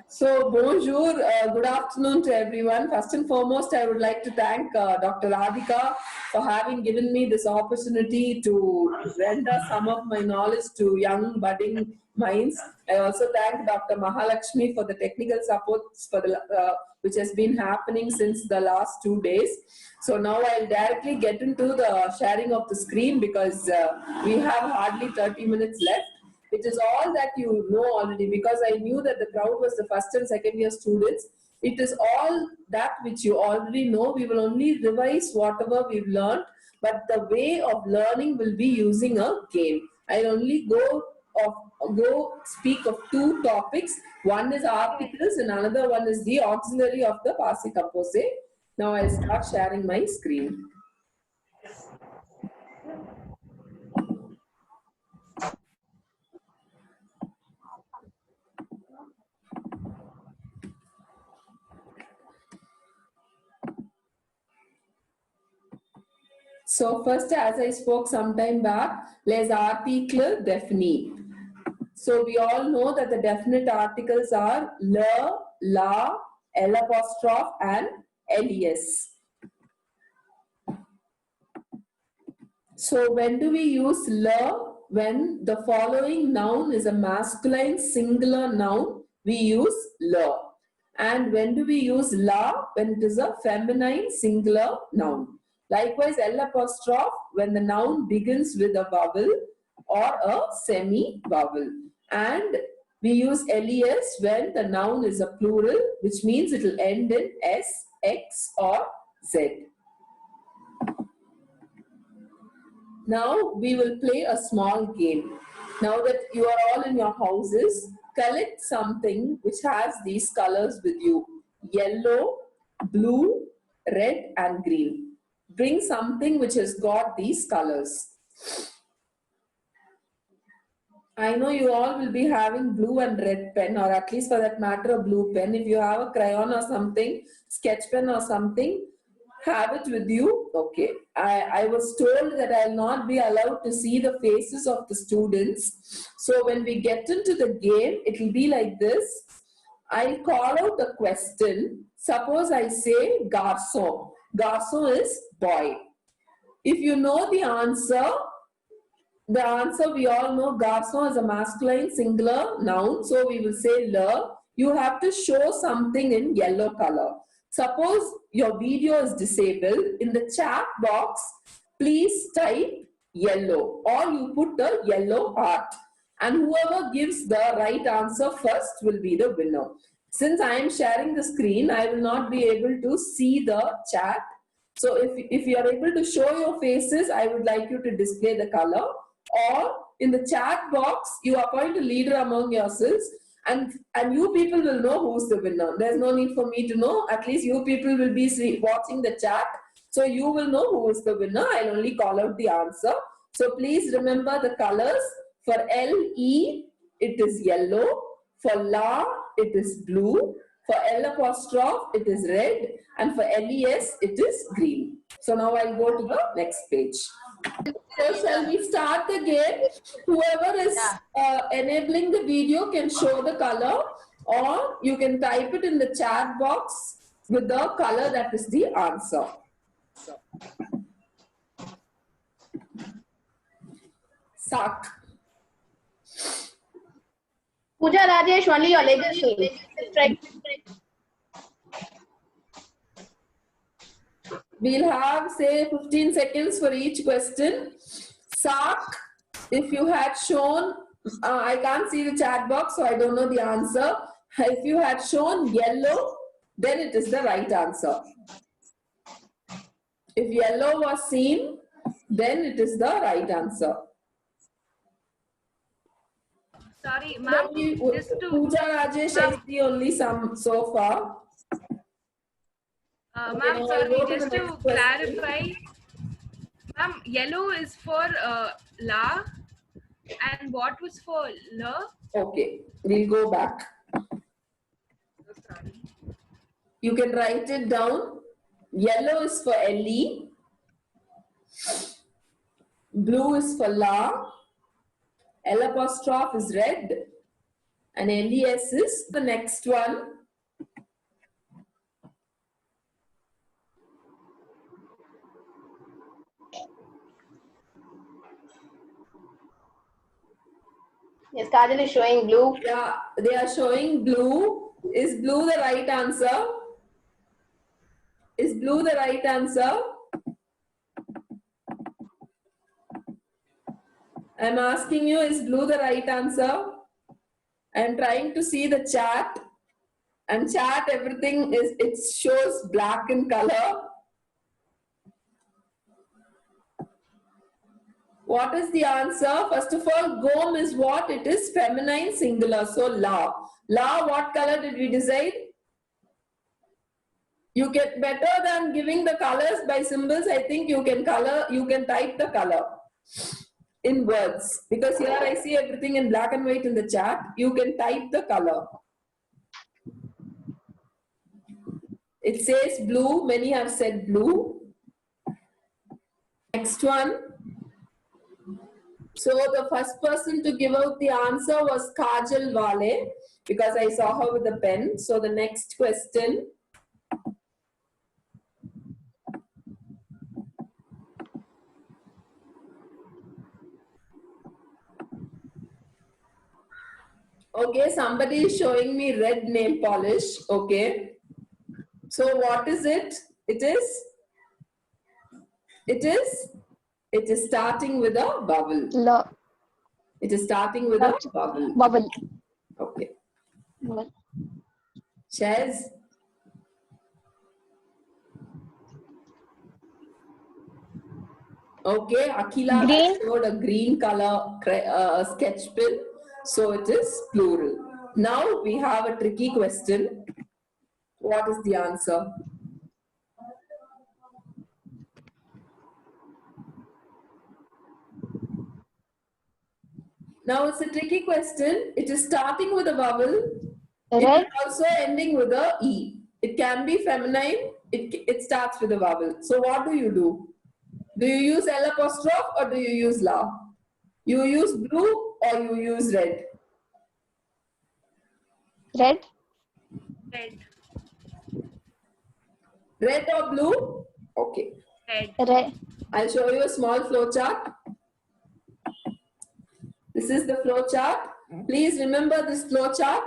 So, bonjour, good afternoon to everyone. First and foremost, I would like to thank Dr. Radhika for having given me this opportunity to render some of my knowledge to young budding minds. I also thank Dr. Mahalakshmi for the technical support for which has been happening since the last 2 days. So now I'll directly get into the sharing of the screen because we have hardly 30 minutes left. It is all that you know already, because I knew that the crowd was the first and second year students. It is all that which you already know. We will only revise whatever we've learned, but the way of learning will be using a game. I'll only go speak of two topics. One is articles and another one is the auxiliary of the passive composite. Now I'll start sharing my screen. So first, as I spoke some time back, les articles définis. So we all know that the definite articles are le, la, l apostrophe and les. So when do we use le? When the following noun is a masculine singular noun, we use le. And when do we use la? When it is a feminine singular noun. Likewise, L apostrophe when the noun begins with a vowel or a semi-vowel. And we use les when the noun is a plural, which means it will end in s, x or z. Now we will play a small game. Now that you are all in your houses, collect something which has these colors with you: yellow, blue, red and green. Bring something which has got these colors. I know you all will be having blue and red pen, or at least for that matter a blue pen. If you have a crayon or something, sketch pen or something, have it with you. Okay. I was told that I'll not be allowed to see the faces of the students. So when we get into the game, it will be like this. I'll call out a question. Suppose I say garçon. Garçon is boy. If you know the answer we all know garçon is a masculine singular noun. So we will say le. You have to show something in yellow color. Suppose your video is disabled. In the chat box, please type yellow, or you put the yellow heart. And whoever gives the right answer first will be the winner. Since I am sharing the screen, I will not be able to see the chat. So if you are able to show your faces, I would like you to display the color. Or in the chat box, you appoint a leader among yourselves, and you people will know who's the winner. There's no need for me to know. At least you people will be watching the chat, so you will know who is the winner. I'll only call out the answer. So please remember the colors. For LE, it is yellow. For La, it is blue. For L apostrophe, it is red. And for LES, it is green. So now I'll go to the next page. So shall we start the game? Whoever is enabling the video can show the color, or you can type it in the chat box with the color that is the answer. Sak. Pooja Rajesh, only your legacy. We'll have, say, 15 seconds for each question. Sak, if you had shown, I can't see the chat box, so I don't know the answer. If you had shown yellow, then it is the right answer. If yellow was seen, then it is the right answer. Sorry, ma'am. Pooja Rajesh, I see only some so far. Ma'am, sorry, just to clarify, ma'am, yellow is for la, and what was for la? Okay, we'll go back. Oh, sorry. You can write it down. Yellow is for LE. Blue is for la. L apostrophe is red. And LES is the next one. Yes, Kajal is showing blue. Yeah, they are showing blue. Is blue the right answer? Is blue the right answer? I'm asking you, is blue the right answer? I'm trying to see the chat. And chat, everything is, it shows black in color. What is the answer? First of all, gom is what? It is feminine singular. So la. La, what color did we decide? You get better than giving the colors by symbols. I think you can type the color in words. Because here I see everything in black and white in the chat. You can type the color. It says blue. Many have said blue. Next one. So the first person to give out the answer was Kajal Wale, because I saw her with a pen. So the next question. Okay, somebody is showing me red nail polish. Okay. So what is it? It is starting with a vowel. La. It is starting with a vowel. Vowel. Okay. Vowel. Chaz. Okay, Akila Green. showed a green color sketch pen. So it is plural. Now we have a tricky question. What is the answer? Now it's a tricky question. It is starting with a vowel. It Red. is also ending with a E. It can be feminine. It starts with a vowel. So what do you do? Do you use L apostrophe or do you use la? You use blue or you use red? Red. Red. Red or blue? Okay. Red. Red. I'll show you a small flow chart. This is the flow chart. Please remember this flow chart.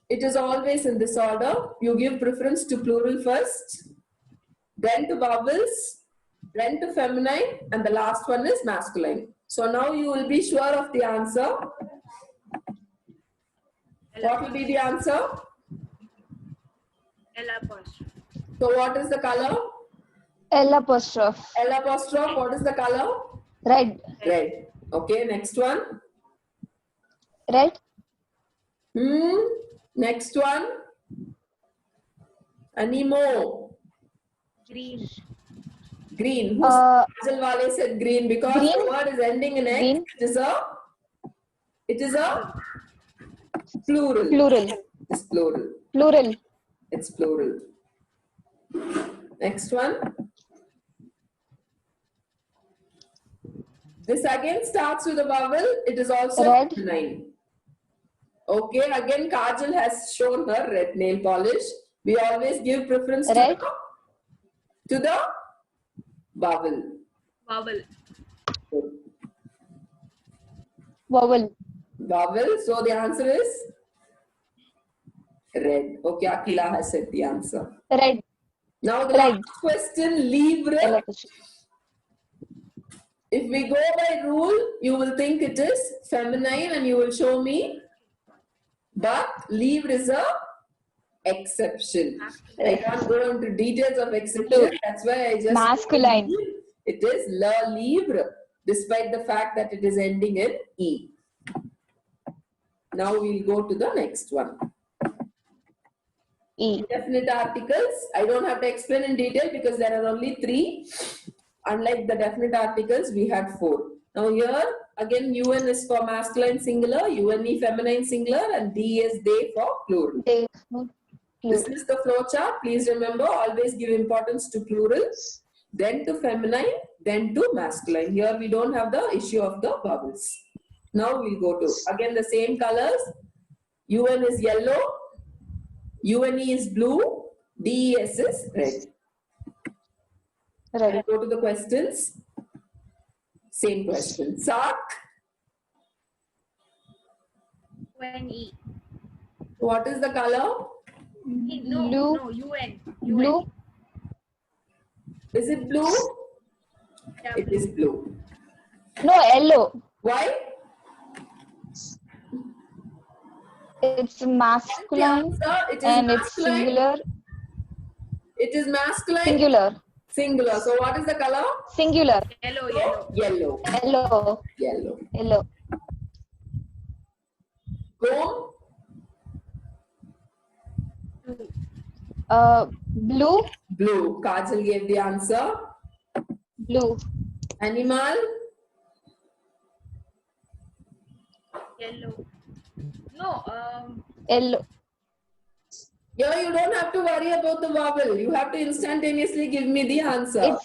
It is always in this order. You give preference to plural first, then to vowels, then to feminine, and the last one is masculine. So now you will be sure of the answer. What will be the answer? L apostrophe. So what is the color? L apostrophe. L apostrophe. What is the color? Red. Red. Okay, next one. Red. Next one. Any more? Green. Green. Uh, Kajal Wale said green because green. the word is ending in X. Green. It is a plural. Plural. It's plural. Plural. It's plural. Next one. This again starts with a vowel. It is also Red. feminine. Okay, again Kajal has shown her red nail polish. We always give preference Red. to the vowel. Vowel. Vowel. Vowel. So the answer is red. Okay, Akila has said the answer. Red. Now the Red. last question, livre. L apostrophe. If we go by rule, you will think it is feminine and you will show me. But livre is a exception. I can't go into details of exception. That's why I just Masculine. It is le livre, despite the fact that it is ending in E. Now we'll go to the next one. E. Definite articles. I don't have to explain in detail because there are only 3. Unlike the definite articles, we had 4. Now here, again, UN is for masculine singular, UNE feminine singular, and D is they for plural. They. This is the flow chart. Please remember, always give importance to plurals, then to feminine, then to masculine. Here we don't have the issue of the vowels. Now we'll go to, again, the same colors. UN is yellow, UNE is blue, DES is red. Red. Go to the questions. Same question. Sark, UNE. what is the color? No, Blue. no, UN. Blue. Is it blue? Yeah, It is blue. No, yellow. Why? It's The masculine answer, it is and it's masculine. singular. It is masculine. Singular. Singular. So what is the color? Singular. Yellow, So, yellow. yellow. Yellow. Yellow. Yellow. Comb, Blue. blue. Kajal gave the answer. Blue. Animal, Yellow. No, Yellow. here you don't have to worry about the vowel. You have to instantaneously give me the answer.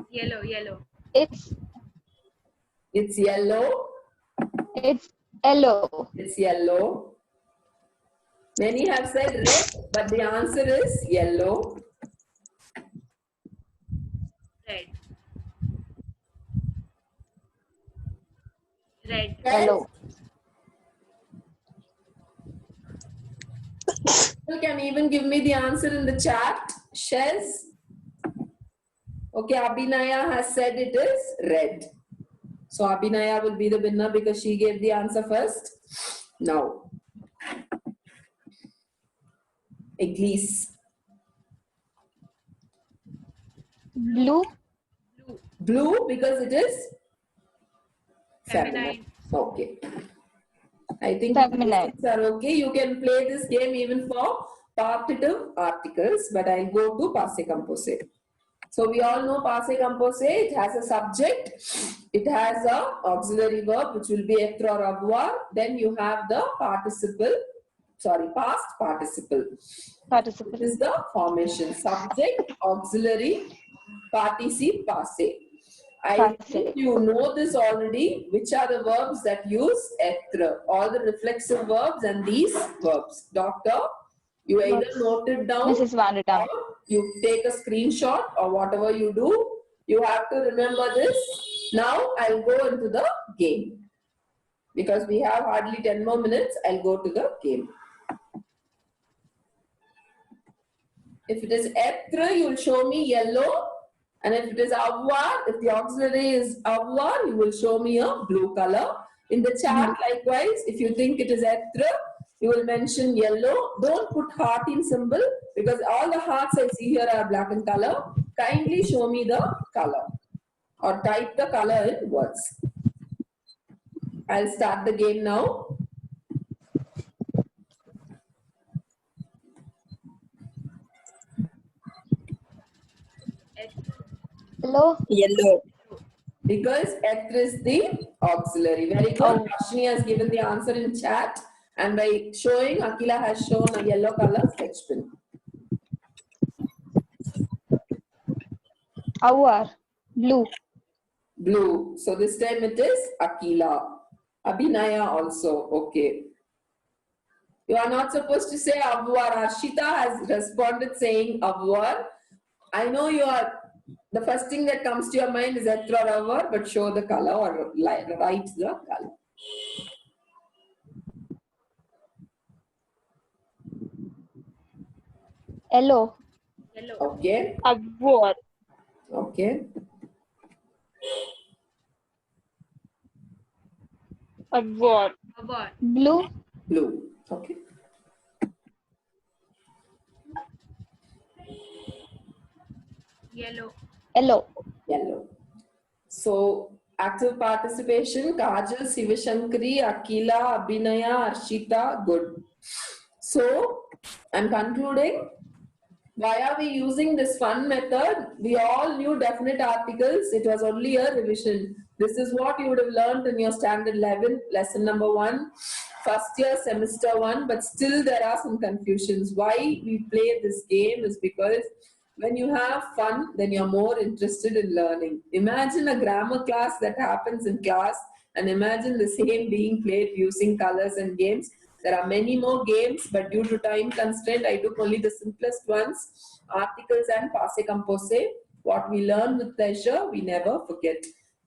yellow, yellow. It's It's yellow. yellow. It's yellow. Many have said red, but the answer is yellow. Red. Red. Yellow. You can even give me the answer in the chat. Shells. Okay, Abhinaya has said it is red. So Abhinaya will be the winner because she gave the answer first. Now, Iglis. Blue. Blue. Blue because it is Feminine. Okay. I think Feminine. these are okay. You can play this game even for partitive articles, but I'll go to passé composé. So we all know passé composé. It has a subject. It has a auxiliary verb which will be être or avoir. Then you have the participle. Sorry, past participle. Participle. This is the formation. Subject, auxiliary, participe, passé. I Passé. think you know this already. Which are the verbs that use être? All the reflexive verbs and these verbs. Doctor, you either note it down Mrs. Vandertam. or you take a screenshot or whatever you do. You have to remember this. Now I'll go into the game. Because we have hardly 10 more minutes, I'll go to the game. If it is être, you'll show me yellow. And if it is avoir, if the auxiliary is avoir, you will show me a blue color. In the chat, likewise, if you think it is être, you will mention yellow. Don't put heart in symbol because all the hearts I see here are black in color. Kindly show me the color or type the color in words. I'll start the game now. Hello. Yellow. Because être is the auxiliary. Very good. Oh. Rashni has given the answer in chat. And by showing, Akila has shown a yellow color sketch pen. Our. Blue. Blue. So this time it is Akila. Abhinaya also. Okay. You are not supposed to say avoir. Arshita has responded saying avoir. I know you are. The first thing that comes to your mind is être or avoir, but show the color or write the color. Yellow. Yellow. Okay. Avoir. Okay. Avoir. About. Blue. Blue. Okay. Yellow. Yellow. Yellow. So active participation, Kajal, Sivashankari, Akila, Abhinaya, Arshita, good. So I'm concluding. Why are we using this fun method? We all knew definite articles. It was only a revision. This is what you would have learned in your standard 11, lesson number 1, first year, semester 1, but still there are some confusions. Why we play this game is because when you have fun, then you're more interested in learning. Imagine a grammar class that happens in class and imagine the same being played using colors and games. There are many more games, but due to time constraint, I took only the simplest ones, articles and passe composse. What we learn with pleasure, we never forget.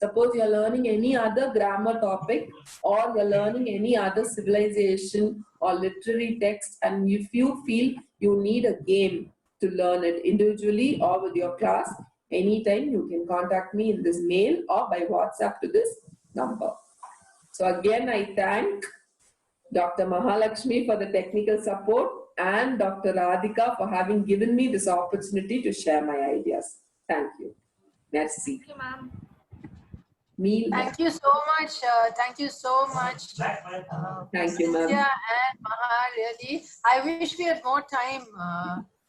Suppose you're learning any other grammar topic or you're learning any other civilization or literary text, and if you feel you need a game to learn it individually or with your class, anytime you can contact me in this mail or by WhatsApp to this number. So again, I thank Dr. Mahalakshmi for the technical support and Dr. Radhika for having given me this opportunity to share my ideas. Thank you. Merci. Thank you, ma'am. Meal. Thank you so much. Thank you so much. Thank you, ma'am. Cynthia and Maha, really. I wish we had more time.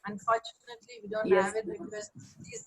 Unfortunately, we don't Yes, have it ma'am. because these